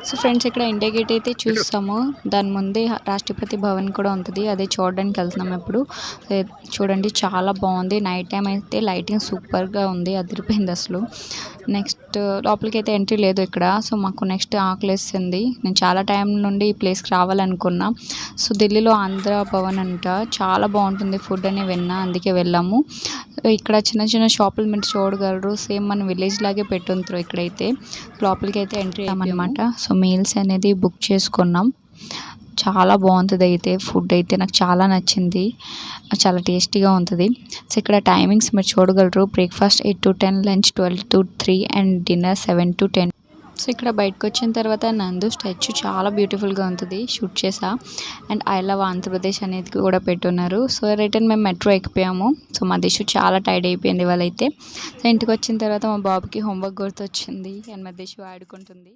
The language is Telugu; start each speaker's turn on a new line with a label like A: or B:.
A: సో ఫ్రెండ్స్ ఇక్కడ ఇండియా గేట్ అయితే చూస్తాము. దాని ముందే రాష్ట్రపతి భవన్ కూడా ఉంటుంది. అదే చూడడానికి వెళ్తున్నాం ఇప్పుడు. చూడండి చాలా బాగుంది. నైట్ టైం అయితే లైటింగ్ సూపర్గా ఉంది, అదిరిపోయింది అసలు. నెక్స్ట్ లోపలికి అయితే ఎంట్రీ లేదు ఇక్కడ. సో మాకు నెక్స్ట్ ఆకలేస్తుంది. నేను చాలా టైం నుండి ఈ ప్లేస్కి రావాలనుకున్నా. సో ఢిల్లీలో ఆంధ్ర భవన్ అంట, చాలా బాగుంటుంది ఫుడ్ అని విన్నా, అందుకే వెళ్ళాము. ఇక్కడ చిన్న చిన్న షాపులు మీరు చూడగలరు. సేమ్ మన విలేజ్ లాగే పెట్టుంటారు ఇక్కడైతే. లోపలికి అయితే ఎంట్రీ అయ్యామన్నమాట. సో మీల్స్ అనేది బుక్ చేసుకున్నాం. చాలా బాగుంటుంది అయితే ఫుడ్ అయితే నాకు చాలా నచ్చింది, చాలా టేస్టీగా ఉంటుంది. సో ఇక్కడ టైమింగ్స్ మీరు చూడగలరు. Breakfast 8 to 10, lunch 12 to 3 and dinner 7 to 10. So ఇక్కడ బయటకు వచ్చిన తర్వాత నందు స్టాచ్యూ చాలా బ్యూటిఫుల్గా ఉంటుంది, షూట్ చేసా. అండ్ ఐ లవ్ ఆంధ్రప్రదేశ్ అనేది కూడా పెట్టున్నారు. సో రిటర్న్ మేము మెట్రో ఎక్కిపోయాము. సో మా దిశ చాలా టైర్డ్ అయిపోయింది వాళ్ళైతే. సో ఇంటికి వచ్చిన తర్వాత మా బాబుకి హోంవర్క్ గుర్తొచ్చింది అండ్ మా దిశ ఆడుకుంటుంది.